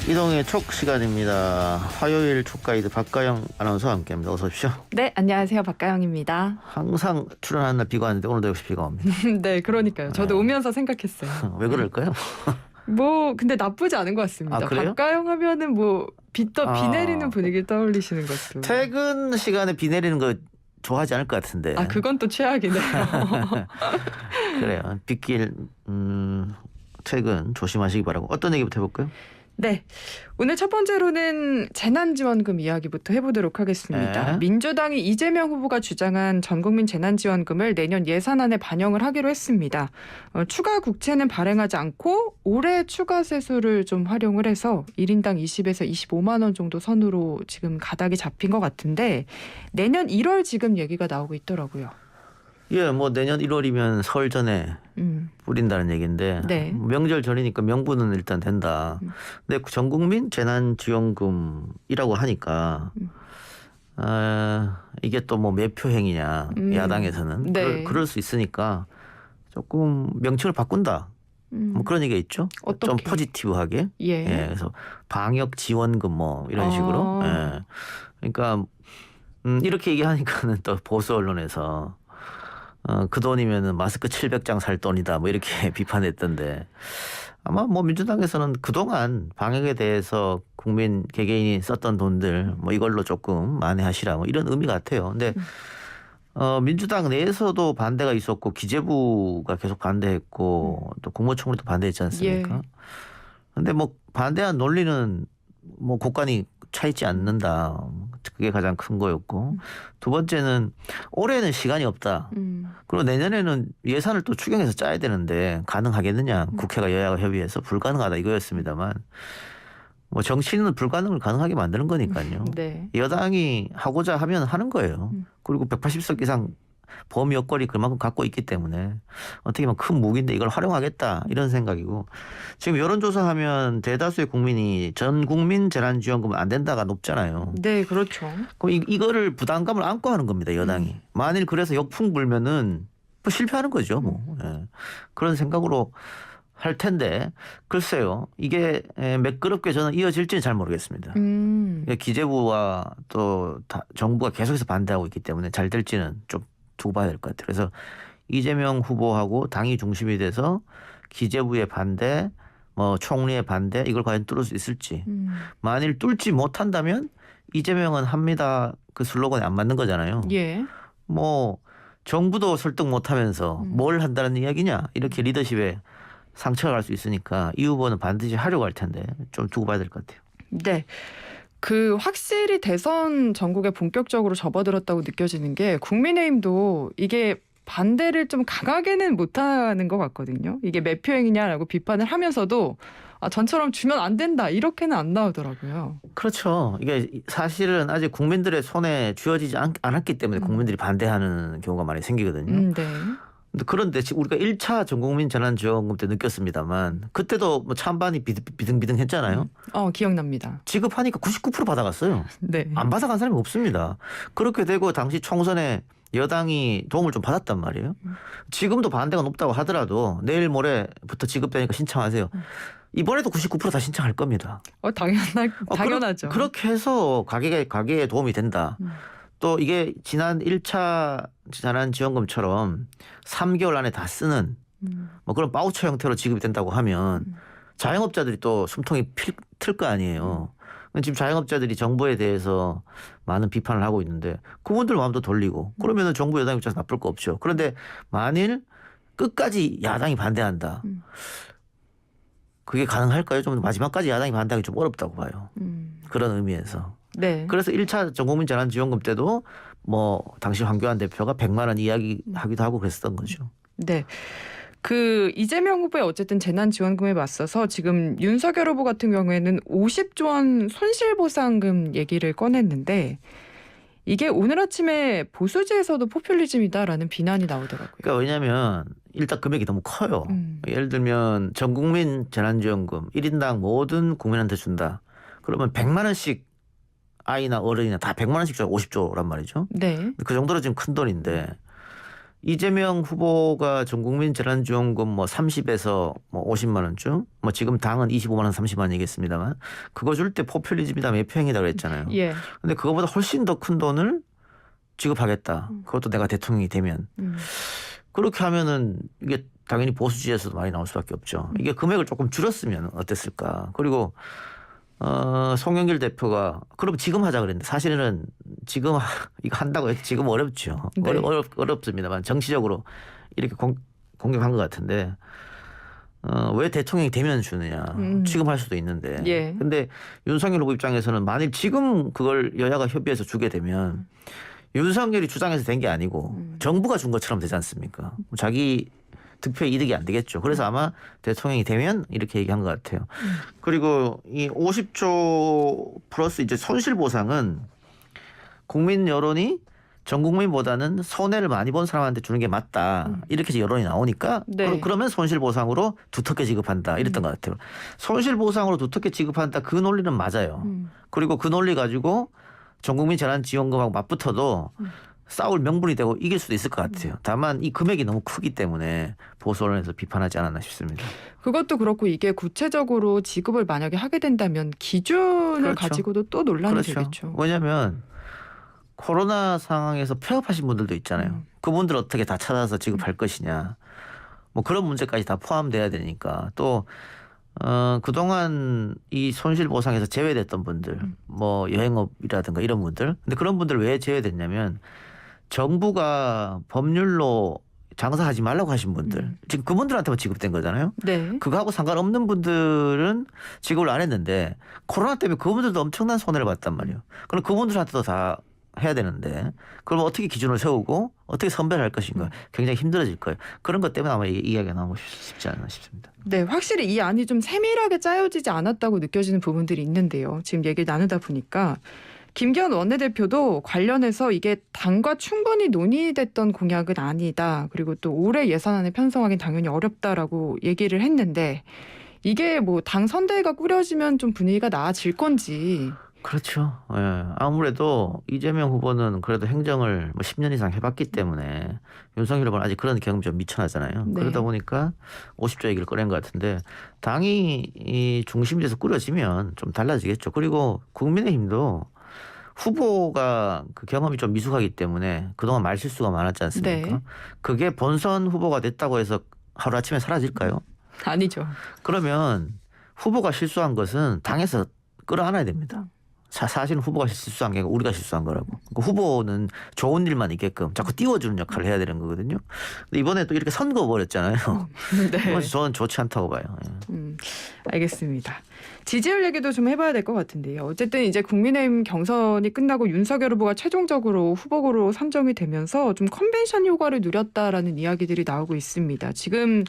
이동의 촉 시간입니다. 화요일 촉 가이드 박가영 아나운서와 함께합니다. 어서 오십시오. 네, 안녕하세요. 박가영입니다. 항상 출연하는 날 비가 왔는데 오늘도 역시 비가 옵니다. 네, 그러니까요. 저도 네. 오면서 생각했어요. 왜 그럴까요? 근데 나쁘지 않은 것 같습니다. 아, 그래요? 박가영 하면은 비 내리는 분위기를 떠올리시는 것도. 퇴근 시간에 비 내리는 거 좋아하지 않을 것 같은데. 그건 또 최악이네요. 그래요. 빗길 퇴근 조심하시기 바라고. 어떤 얘기부터 해볼까요? 네, 오늘 첫 번째로는 재난지원금 이야기부터 해보도록 하겠습니다. 네. 민주당이 이재명 후보가 주장한 전국민 재난지원금을 내년 예산안에 반영을 하기로 했습니다. 추가 국채는 발행하지 않고 올해 추가 세수를 좀 활용을 해서 1인당 20에서 25만 원 정도 선으로 지금 가닥이 잡힌 것 같은데 내년 1월 지금 얘기가 나오고 있더라고요. 예, 뭐 내년 1월이면 설 전에 뿌린다는 얘기인데 네. 명절 전이니까 명분은 일단 된다. 근데 전국민 재난지원금이라고 하니까 이게 또 뭐 매표 행위냐 야당에서는 네. 그럴 수 있으니까 조금 명칭을 바꾼다. 뭐 그런 얘기가 있죠. 어떻게? 좀 포지티브하게. 예. 그래서 방역 지원금 뭐 이런 식으로. 예. 그러니까 이렇게 얘기하니까는 또 보수 언론에서 그 돈이면은 마스크 700장 살 돈이다 뭐 이렇게 비판했던데 아마 뭐 민주당에서는 그동안 방역에 대해서 국민 개개인이 썼던 돈들 뭐 이걸로 조금 만회하시라 뭐 이런 의미 같아요. 근데 민주당 내에서도 반대가 있었고 기재부가 계속 반대했고 또 국무총리도 반대했지 않습니까? 예. 근데 뭐 반대한 논리는 뭐 곳간이 차 있지 않는다. 그게 가장 큰 거였고 두 번째는 올해는 시간이 없다. 그리고 내년에는 예산을 또 추경해서 짜야 되는데 가능하겠느냐. 국회가 여야가 협의해서 불가능하다 이거였습니다만 뭐 정치인은 불가능을 가능하게 만드는 거니까요. 네. 여당이 하고자 하면 하는 거예요. 그리고 180석 이상 범위 여건이 그만큼 갖고 있기 때문에 어떻게 보면 큰 무기인데 이걸 활용하겠다 이런 생각이고 지금 여론조사하면 대다수의 국민이 전 국민 재난지원금은 안 된다가 높잖아요. 네, 그렇죠. 그럼 이거를 부담감을 안고 하는 겁니다 여당이. 만일 그래서 역풍 불면은 뭐 실패하는 거죠 뭐. 예. 그런 생각으로 할 텐데 글쎄요 이게 매끄럽게 저는 이어질지는 잘 모르겠습니다. 기재부와 또 정부가 계속해서 반대하고 있기 때문에 잘 될지는 좀 두고 봐야 될 것 같아요. 그래서 이재명 후보하고 당이 중심이 돼서 기재부의 반대, 뭐 총리의 반대 이걸 과연 뚫을 수 있을지. 만일 뚫지 못한다면 이재명은 합니다 그 슬로건에 안 맞는 거잖아요. 예. 뭐 정부도 설득 못하면서 뭘 한다는 이야기냐 이렇게 리더십에 상처가 갈 수 있으니까 이 후보는 반드시 하려고 할 텐데 좀 두고 봐야 될 것 같아요. 네. 확실히 대선 전국에 본격적으로 접어들었다고 느껴지는 게 국민의힘도 이게 반대를 좀 강하게는 못하는 것 같거든요. 이게 매표행위냐라고 비판을 하면서도 전처럼 주면 안 된다 이렇게는 안 나오더라고요. 그렇죠. 이게 사실은 아직 국민들의 손에 쥐어지지 않았기 때문에 국민들이 반대하는 경우가 많이 생기거든요. 네. 그런데 지금 우리가 1차 전국민 재난지원금 때 느꼈습니다만 그때도 뭐 찬반이 비등비등했잖아요. 기억납니다. 지급하니까 99% 받아갔어요. 네. 안 받아간 사람이 없습니다. 그렇게 되고 당시 총선에 여당이 도움을 좀 받았단 말이에요. 지금도 반대가 높다고 하더라도 내일 모레부터 지급되니까 신청하세요. 이번에도 99% 다 신청할 겁니다. 당연하죠. 그렇게 해서 가게에 도움이 된다. 또 이게 지난 1차 재난지원금처럼 3개월 안에 다 쓰는 뭐 그런 바우처 형태로 지급이 된다고 하면 자영업자들이 또 숨통이 틀 거 아니에요. 지금 자영업자들이 정부에 대해서 많은 비판을 하고 있는데 그분들 마음도 돌리고 그러면은 정부 여당 입장에서 나쁠 거 없죠. 그런데 만일 끝까지 야당이 반대한다. 그게 가능할까요? 좀 마지막까지 야당이 반대하기 좀 어렵다고 봐요. 그런 의미에서. 네. 그래서 1차 전국민 재난지원금 때도 뭐 당시 황교안 대표가 100만 원 이야기하기도 하고 그랬었던 거죠. 네. 이재명 후보의 어쨌든 재난지원금에 맞서서 지금 윤석열 후보 같은 경우에는 50조 원 손실보상금 얘기를 꺼냈는데 이게 오늘 아침에 보수지에서도 포퓰리즘이다라는 비난이 나오더라고요. 그러니까 왜냐하면 일단 금액이 너무 커요. 예를 들면 전국민 재난지원금 1인당 모든 국민한테 준다. 그러면 100만 원씩 아이나 어른이나 다 100만 원씩 줘야 50조란 말이죠. 네. 그 정도로 지금 큰 돈인데 이재명 후보가 전국민 재난지원금 뭐 30에서 뭐 50만 원쯤, 뭐 지금 당은 25만 원, 30만 원 얘기했습니다만 그거 줄 때 포퓰리즘이다, 매표행위다 그랬잖아요. 예. 근데 그거보다 훨씬 더 큰 돈을 지급하겠다. 그것도 내가 대통령이 되면. 그렇게 하면은 이게 당연히 보수지에서도 많이 나올 수밖에 없죠. 이게 금액을 조금 줄였으면 어땠을까. 그리고 송영길 대표가 그럼 지금 하자 그랬는데 사실은 지금 이거 한다고 해서 지금 어렵죠. 네. 어렵습니다만 정치적으로 이렇게 공격한 것 같은데 왜 대통령이 되면 주느냐. 지금 할 수도 있는데. 예. 근데 윤석열 후보 입장에서는 만일 지금 그걸 여야가 협의해서 주게 되면 윤석열이 주장해서 된 게 아니고 정부가 준 것처럼 되지 않습니까? 자기 득표에 이득이 안 되겠죠. 그래서 아마 대통령이 되면 이렇게 얘기한 것 같아요. 그리고 이 50조 플러스 이제 손실보상은 국민 여론이 전 국민보다는 손해를 많이 본 사람한테 주는 게 맞다. 이렇게 이제 여론이 나오니까 네. 그러면 손실보상으로 두텁게 지급한다. 이랬던 것 같아요. 손실보상으로 두텁게 지급한다. 그 논리는 맞아요. 그리고 그 논리 가지고 전 국민 재난지원금하고 맞붙어도 싸울 명분이 되고 이길 수도 있을 것 같아요. 다만 이 금액이 너무 크기 때문에 보수 언론에서 비판하지 않았나 싶습니다. 그것도 그렇고 이게 구체적으로 지급을 만약에 하게 된다면 기준을 그렇죠. 가지고도 또 논란이 그렇죠. 되겠죠. 왜냐하면 코로나 상황에서 폐업하신 분들도 있잖아요. 그분들 어떻게 다 찾아서 지급할 것이냐. 뭐 그런 문제까지 다 포함돼야 되니까 또 그동안 이 손실보상에서 제외됐던 분들, 뭐 여행업이라든가 이런 분들. 근데 그런 분들 왜 제외됐냐면 정부가 법률로 장사하지 말라고 하신 분들. 지금 그분들한테만 지급된 거잖아요. 네. 그거하고 상관없는 분들은 지급을 안 했는데 코로나 때문에 그분들도 엄청난 손해를 봤단 말이에요. 그럼 그분들한테도 다 해야 되는데 그럼 어떻게 기준을 세우고 어떻게 선별할 것인가 굉장히 힘들어질 거예요. 그런 것 때문에 아마 이 이야기가 나오고 싶지 않나 싶습니다. 네, 확실히 이 안이 좀 세밀하게 짜여지지 않았다고 느껴지는 부분들이 있는데요. 지금 얘기를 나누다 보니까 김기현 원내대표도 관련해서 이게 당과 충분히 논의됐던 공약은 아니다. 그리고 또 올해 예산안에 편성하기는 당연히 어렵다라고 얘기를 했는데 이게 뭐 당 선대위가 꾸려지면 좀 분위기가 나아질 건지. 그렇죠. 예. 아무래도 이재명 후보는 그래도 행정을 뭐 10년 이상 해봤기 때문에 윤석열 후보는 아직 그런 경험이 좀 미천하잖아요. 네. 그러다 보니까 50조 얘기를 꺼낸 것 같은데 당이 이 중심지에서 꾸려지면 좀 달라지겠죠. 그리고 국민의힘도 후보가 그 경험이 좀 미숙하기 때문에 그동안 말실수가 많았지 않습니까? 네. 그게 본선 후보가 됐다고 해서 하루아침에 사라질까요? 아니죠. 그러면 후보가 실수한 것은 당에서 끌어안아야 됩니다. 사실은 후보가 실수한 게 아니고 우리가 실수한 거라고. 그 후보는 좋은 일만 있게끔 자꾸 띄워주는 역할을 해야 되는 거거든요. 근데 이번에 또 이렇게 선거 버렸잖아요. 네. 그건 저는 좋지 않다고 봐요. 알겠습니다. 지지율 얘기도 좀 해봐야 될 것 같은데요. 어쨌든 이제 국민의힘 경선이 끝나고 윤석열 후보가 최종적으로 후보로 선정이 되면서 좀 컨벤션 효과를 누렸다라는 이야기들이 나오고 있습니다. 지금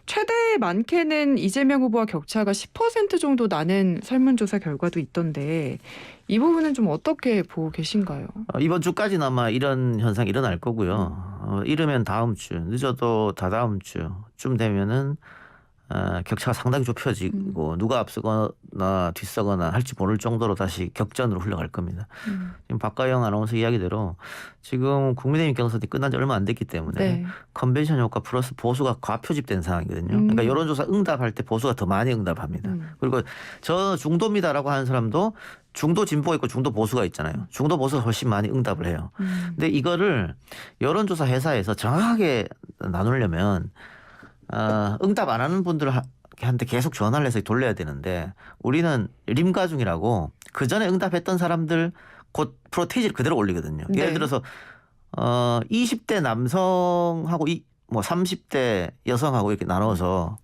최대 많게는 이재명 후보와 격차가 10% 정도 나는 설문조사 결과도 있던데 이 부분은 좀 어떻게 보고 계신가요? 이번 주까지는 아마 이런 현상이 일어날 거고요. 이르면 다음 주, 늦어도 다다음 주쯤 되면은 격차가 상당히 좁혀지고 누가 앞서거나 뒤서거나 할지 모를 정도로 다시 격전으로 흘러갈 겁니다. 지금 박가영 아나운서 이야기대로 지금 국민의힘 경선이 끝난 지 얼마 안 됐기 때문에 네. 컨벤션 효과 플러스 보수가 과표집된 상황이거든요. 그러니까 여론조사 응답할 때 보수가 더 많이 응답합니다. 그리고 저 중도입니다라고 하는 사람도 중도 진보가 있고 중도 보수가 있잖아요. 중도 보수가 훨씬 많이 응답을 해요. 근데 이거를 여론조사 회사에서 정확하게 나누려면 응답 안 하는 분들한테 계속 전화를 해서 돌려야 되는데 우리는 림가중이라고 그 전에 응답했던 사람들 곧 프로테이지를 그대로 올리거든요. 네. 예를 들어서 20대 남성하고 뭐 30대 여성하고 이렇게 나눠서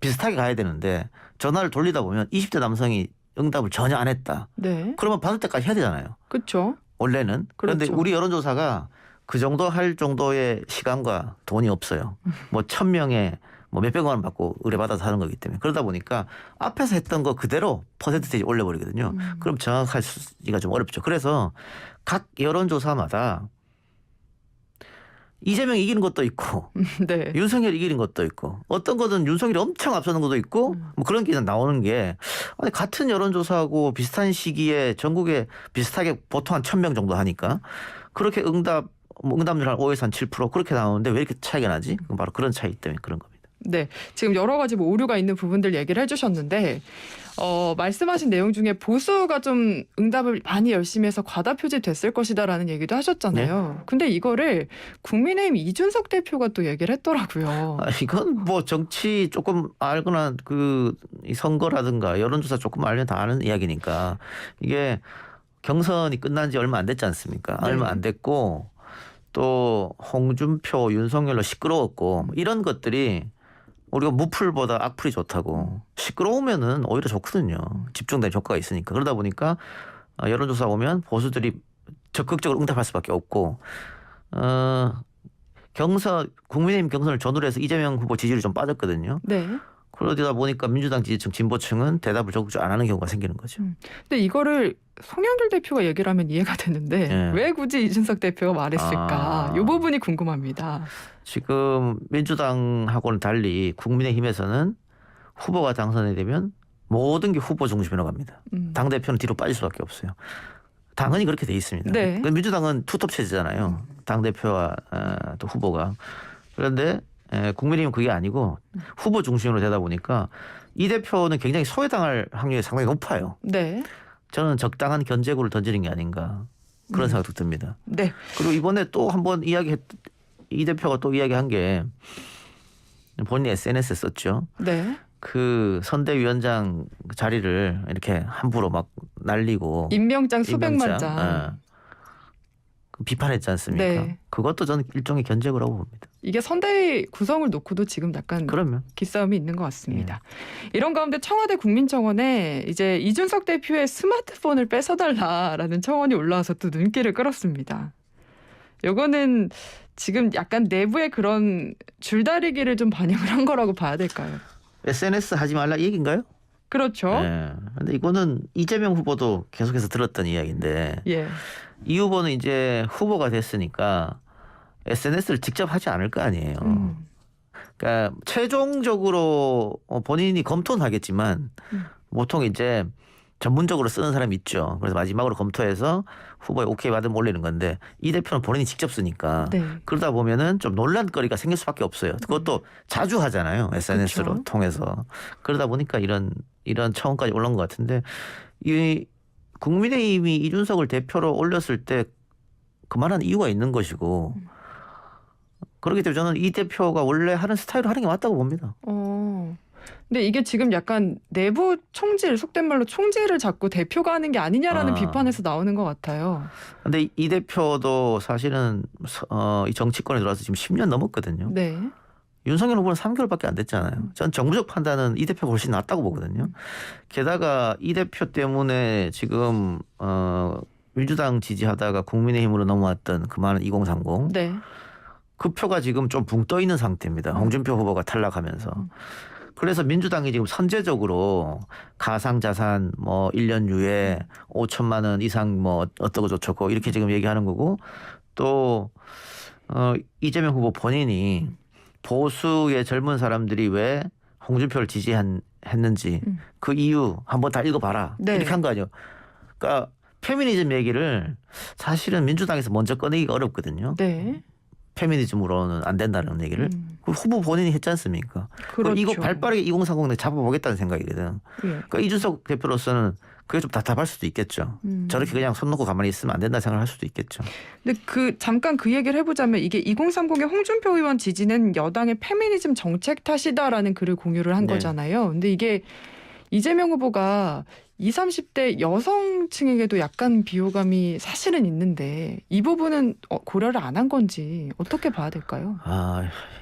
비슷하게 가야 되는데 전화를 돌리다 보면 20대 남성이 응답을 전혀 안 했다. 네. 그러면 받을 때까지 해야 되잖아요. 그렇죠. 원래는. 그런데 그렇죠. 우리 여론조사가 그 정도 할 정도의 시간과 돈이 없어요. 뭐 1,000명에 뭐 몇백만 원 받고 의뢰받아서 하는 거기 때문에. 그러다 보니까 앞에서 했던 거 그대로 퍼센트테이지 올려버리거든요. 그럼 정확하기가 좀 어렵죠. 그래서 각 여론조사마다 이재명이 이기는 것도 있고 네. 윤석열이 이기는 것도 있고 어떤 것은 윤석열이 엄청 앞서는 것도 있고 뭐 그런 게 나오는 게 아니 같은 여론조사하고 비슷한 시기에 전국에 비슷하게 보통 한 1,000명 정도 하니까 그렇게 응답 뭐 응답률 한 5에서 한 7% 그렇게 나오는데 왜 이렇게 차이가 나지? 그건 바로 그런 차이 때문에 그런 겁니다. 네, 지금 여러 가지 뭐 오류가 있는 부분들 얘기를 해주셨는데 말씀하신 내용 중에 보수가 좀 응답을 많이 열심히 해서 과다 표집됐을 것이다라는 얘기도 하셨잖아요. 근데 이거를 국민의힘 이준석 대표가 또 얘기를 했더라고요. 이건 뭐 정치 조금 알거나 이 선거라든가 여론조사 조금 알면 다 아는 이야기니까 이게 경선이 끝난 지 얼마 안 됐지 않습니까? 네. 얼마 안 됐고 또 홍준표, 윤석열로 시끄러웠고 뭐 이런 것들이 우리가 무풀보다 악풀이 좋다고 시끄러우면은 오히려 좋거든요. 집중된 효과가 있으니까. 그러다 보니까 여론조사 보면 보수들이 적극적으로 응답할 수밖에 없고 국민의힘 경선을 전후로 해서 이재명 후보 지지율이 좀 빠졌거든요. 네. 그러다 보니까 민주당 지지층, 진보층은 대답을 적극적으로 안 하는 경우가 생기는 거죠. 근데 이거를 송영길 대표가 얘기를 하면 이해가 되는데 네. 왜 굳이 이준석 대표가 말했을까? 이 부분이 궁금합니다. 지금 민주당하고는 달리 국민의힘에서는 후보가 당선이 되면 모든 게 후보 중심으로 갑니다. 당대표는 뒤로 빠질 수밖에 없어요. 당연히 그렇게 돼 있습니다. 네. 민주당은 투톱 체제잖아요. 당대표와 또 후보가. 그런데 국민의힘은 그게 아니고 후보 중심으로 되다 보니까 이 대표는 굉장히 소외당할 확률이 상당히 높아요. 네. 저는 적당한 견제구를 던지는 게 아닌가 그런 생각도 듭니다. 네. 그리고 이번에 또 한 번 이 대표가 또 이야기한 게 본인이 SNS에 썼죠. 네. 그 선대위원장 자리를 이렇게 함부로 막 날리고 임명장 수백만 임명장, 장. 비판했지 않습니까? 네. 그것도 저는 일종의 견제구라고 봅니다. 이게 선대위 구성을 놓고도 지금 약간 그러면 기싸움이 있는 것 같습니다. 이런 가운데 청와대 국민청원에 이제 이준석 대표의 스마트폰을 뺏어달라라는 청원이 올라와서 또 눈길을 끌었습니다. 요거는 지금 약간 내부의 그런 줄다리기를 좀 반영을 한 거라고 봐야 될까요? SNS 하지 말라 이 얘기인가요? 그렇죠. 네. 근데 이거는 이재명 후보도 계속해서 들었던 이야기인데 예. 이 후보는 이제 후보가 됐으니까 SNS를 직접 하지 않을 거 아니에요. 그러니까 최종적으로 본인이 검토는 하겠지만 보통 이제 전문적으로 쓰는 사람이 있죠. 그래서 마지막으로 검토해서 후보에 오케이 받으면 올리는 건데 이 대표는 본인이 직접 쓰니까 네. 그러다 보면은 좀 논란거리가 생길 수밖에 없어요. 그것도 자주 하잖아요. SNS로 그렇죠. 통해서. 그러다 보니까 이런 차원까지 올라온 것 같은데 이 국민의힘이 이준석을 대표로 올렸을 때 그만한 이유가 있는 것이고 그렇기 때문에 저는 이 대표가 원래 하는 스타일로 하는 게 맞다고 봅니다. 근데 이게 지금 약간 내부 총질, 속된 말로 총질을 자꾸 대표가 하는 게 아니냐라는 비판에서 나오는 것 같아요. 근데 이 대표도 사실은 이 정치권에 들어와서 지금 10년 넘었거든요. 네. 윤석열 후보는 3개월밖에 안 됐잖아요. 전 정부적 판단은 이 대표가 훨씬 낫다고 보거든요. 게다가 이 대표 때문에 지금 민주당 지지하다가 국민의힘으로 넘어왔던 그 많은 2030 네. 그 표가 지금 좀 붕 떠 있는 상태입니다. 홍준표 후보가 탈락하면서. 그래서 민주당이 지금 선제적으로 가상자산 뭐 1년 유예 5천만 원 이상 뭐 어떠고 저쩌고 이렇게 지금 얘기하는 거고 또 이재명 후보 본인이 보수의 젊은 사람들이 왜 홍준표를 지지했는지 그 이유 한번 다 읽어봐라. 네. 이렇게 한 거 아니에요. 그러니까 페미니즘 얘기를 사실은 민주당에서 먼저 꺼내기가 어렵거든요. 네. 페미니즘으로는 안 된다는 얘기를 그 후보 본인이 했지 않습니까? 그렇죠. 이거 발빠르게 2030 잡아보겠다는 생각이거든. 예. 그러니까 이준석 대표로서는 그게 좀 답답할 수도 있겠죠. 저렇게 그냥 손 놓고 가만히 있으면 안 된다 생각을 할 수도 있겠죠. 근데 잠깐 그 얘기를 해보자면 이게 2030의 홍준표 의원 지지는 여당의 페미니즘 정책 탓이다라는 글을 공유를 한 네. 거잖아요. 근데 이게 이재명 후보가 20, 30대 여성층에게도 약간 비호감이 사실은 있는데 이 부분은 고려를 안 한 건지 어떻게 봐야 될까요?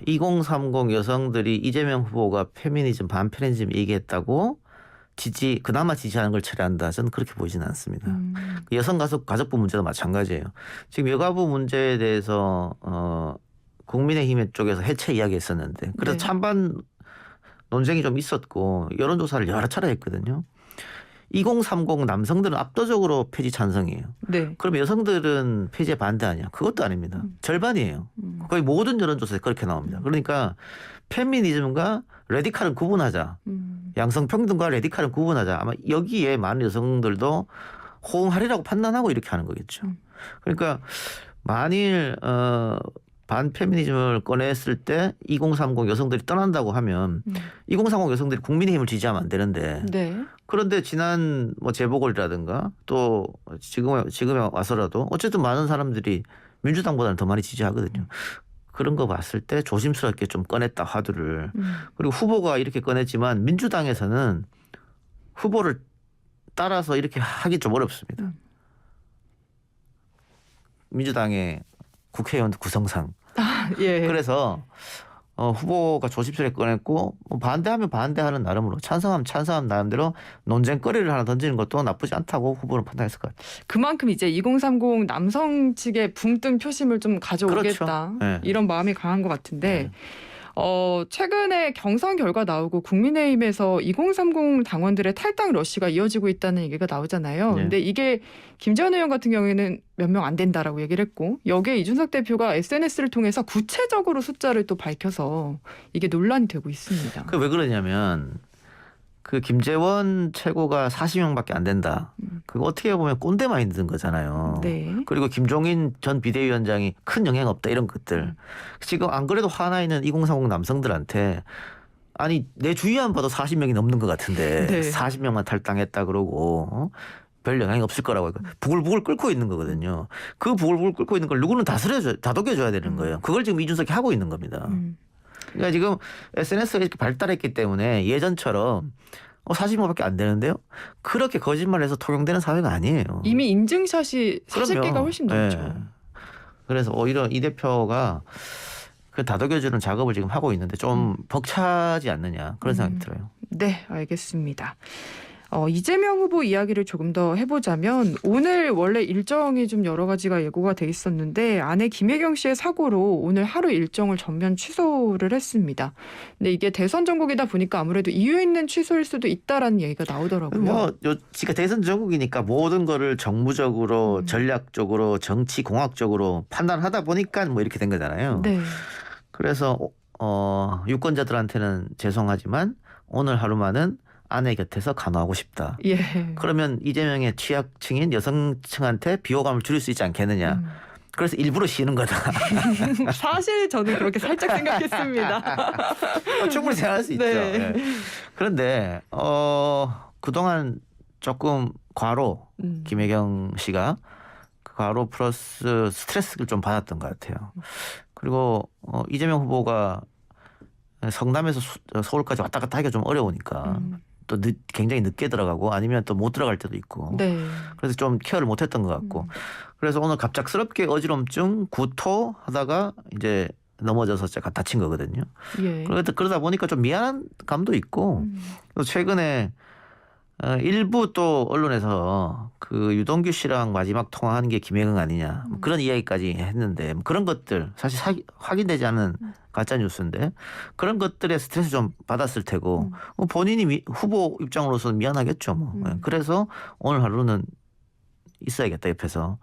2030 여성들이 이재명 후보가 페미니즘 반페미니즘 얘기했다고 그나마 지지하는 걸 철회한다. 저는 그렇게 보이지는 않습니다. 여성 가족부 문제도 마찬가지예요. 지금 여가부 문제에 대해서 국민의힘 쪽에서 해체 이야기했었는데 그래서 네. 찬반 논쟁이 좀 있었고 여론조사를 여러 차례 했거든요. 2030 남성들은 압도적으로 폐지 찬성이에요. 네. 그럼 여성들은 폐지에 반대 아니야? 그것도 아닙니다. 절반이에요. 거의 모든 여론조사에 그렇게 나옵니다. 그러니까 페미니즘과 레디칼은 구분하자. 양성평등과 레디칼은 구분하자. 아마 여기에 많은 여성들도 호응하리라고 판단하고 이렇게 하는 거겠죠. 그러니까 만일 반페미니즘을 꺼냈을 때 2030 여성들이 떠난다고 하면 2030 여성들이 국민의힘을 지지하면 안 되는데 네. 그런데 지난 뭐 재보궐이라든가 또 지금에 와서라도 어쨌든 많은 사람들이 민주당보다는 더 많이 지지하거든요. 그런 거 봤을 때 조심스럽게 좀 꺼냈다 화두를. 그리고 후보가 이렇게 꺼냈지만 민주당에서는 후보를 따라서 이렇게 하기 좀 어렵습니다. 민주당의 국회의원 구성상. 예. 그래서 후보가 조심스럽게 꺼냈고 뭐 반대하면 반대하는 나름으로 찬성하면 찬성하는 나름대로 논쟁거리를 하나 던지는 것도 나쁘지 않다고 후보는 판단했을 것 같아요. 그만큼 이제 2030 남성 측의 붕 뜬 표심을 좀 가져오겠다. 그렇죠. 네. 이런 마음이 강한 것 같은데 네. 최근에 경선 결과 나오고 국민의힘에서 2030 당원들의 탈당 러시가 이어지고 있다는 얘기가 나오잖아요. 네. 근데 이게 김재원 의원 같은 경우에는 몇 명 안 된다라고 얘기를 했고 여기에 이준석 대표가 SNS를 통해서 구체적으로 숫자를 또 밝혀서 이게 논란이 되고 있습니다. 그 왜 그러냐면 그 김재원 최고가 40명밖에 안 된다. 그거 어떻게 보면 꼰대 마인드인 거잖아요. 네. 그리고 김종인 전 비대위원장이 큰 영향 없다 이런 것들. 지금 안 그래도 화나 있는 2030 남성들한테 아니 내 주위만 봐도 40명이 넘는 것 같은데 네. 40명만 탈당했다 그러고 별 영향이 없을 거라고 부글부글 끓고 있는 거거든요. 그 부글부글 끓고 있는 걸 누구는 다독여줘야 되는 거예요. 그걸 지금 이준석이 하고 있는 겁니다. 그러니까 지금 SNS가 이렇게 발달했기 때문에 예전처럼 40명밖에 안 되는데요. 그렇게 거짓말해서 통용되는 사회가 아니에요. 이미 인증샷이 40개가 훨씬 넘죠. 네. 그래서 오히려 이 대표가 그 다독여주는 작업을 지금 하고 있는데 좀 벅차지 않느냐 그런 생각이 들어요. 네, 알겠습니다. 이재명 후보 이야기를 조금 더 해보자면 오늘 원래 일정이 좀 여러 가지가 예고가 돼 있었는데 아내 김혜경 씨의 사고로 오늘 하루 일정을 전면 취소를 했습니다. 근데 이게 대선 전국이다 보니까 아무래도 이유 있는 취소일 수도 있다라는 얘기가 나오더라고요. 지금 대선 전국이니까 모든 거를 정무적으로 전략적으로 정치 공학적으로 판단하다 보니까 뭐 이렇게 된 거잖아요. 네. 그래서 유권자들한테는 죄송하지만 오늘 하루만은 아내 곁에서 간호하고 싶다. 예. 그러면 이재명의 취약층인 여성층한테 비호감을 줄일 수 있지 않겠느냐. 그래서 일부러 쉬는 거다. 사실 저는 그렇게 살짝 생각했습니다. 충분히 생각할 수 있죠. 네. 예. 그런데 그동안 조금 과로 김혜경 씨가 과로 플러스 스트레스를 좀 받았던 것 같아요. 그리고 이재명 후보가 성남에서 서울까지 왔다 갔다 하기가 좀 어려우니까 또 굉장히 늦게 들어가고 아니면 또 못 들어갈 때도 있고 네. 그래서 좀 케어를 못했던 것 같고 그래서 오늘 갑작스럽게 어지럼증 구토 하다가 이제 넘어져서 제가 다친 거거든요. 예. 그러다 보니까 좀 미안한 감도 있고 또 최근에 일부 또 언론에서 그 유동규 씨랑 마지막 통화한 게 김혜경 아니냐 뭐 그런 이야기까지 했는데 뭐 그런 것들 사실 확인되지 않은 가짜 뉴스인데 그런 것들에 스트레스 좀 받았을 테고 본인이 후보 입장으로서는 미안하겠죠 뭐. 그래서 오늘 하루는 있어야겠다 옆에서.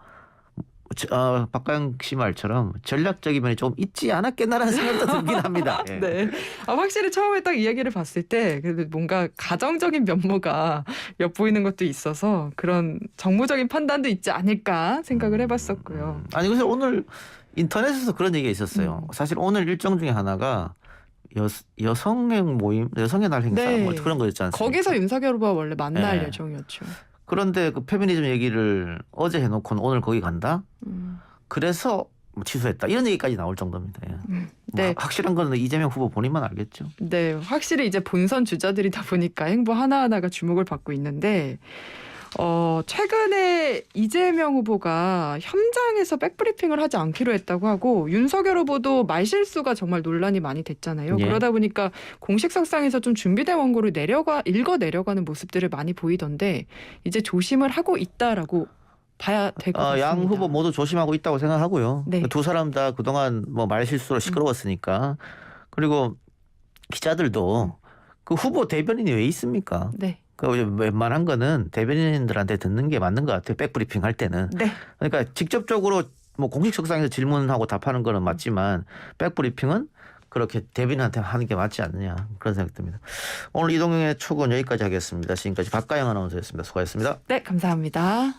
박가영 씨 말처럼 전략적인 면이 좀 있지 않았겠나라는 생각도 들긴 합니다. 예. 네. 확실히 처음에 딱 이야기를 봤을 때 그래도 뭔가 가정적인 면모가 엿보이는 것도 있어서 그런 정무적인 판단도 있지 않을까 생각을 해봤었고요. 아니 그래서 오늘 인터넷에서 그런 얘기가 있었어요. 사실 오늘 일정 중에 하나가 여성의 모임, 여성의 날 행사 네. 뭐 그런 거였지 않습니까? 거기서 윤석열 후보와 원래 만날 네. 예정이었죠. 그런데 그 페미니즘 얘기를 어제 해놓고는 오늘 거기 간다? 그래서 뭐 취소했다. 이런 얘기까지 나올 정도입니다. 예. 네. 뭐 확실한 거는 이재명 후보 본인만 알겠죠. 네, 확실히 이제 본선 주자들이다 보니까 행보 하나하나가 주목을 받고 있는데 최근에 이재명 후보가 현장에서 백브리핑을 하지 않기로 했다고 하고 윤석열 후보도 말실수가 정말 논란이 많이 됐잖아요. 예. 그러다 보니까 공식 석상에서 좀 준비된 원고를 읽어 내려가는 모습들을 많이 보이던데 이제 조심을 하고 있다라고 봐야 될 것 같습니다. 양 후보 모두 조심하고 있다고 생각하고요. 네. 두 사람 다 그동안 뭐 말실수로 시끄러웠으니까. 그리고 기자들도 그 후보 대변인이 왜 있습니까? 네. 그 웬만한 거는 대변인들한테 듣는 게 맞는 것 같아요. 백브리핑 할 때는. 네. 그러니까 직접적으로 뭐 공식 석상에서 질문하고 답하는 거는 맞지만 백브리핑은 그렇게 대변인한테 하는 게 맞지 않느냐 그런 생각이 듭니다. 오늘 이동영의 촉은 여기까지 하겠습니다. 지금까지 박가영 아나운서였습니다. 수고하셨습니다. 네, 감사합니다.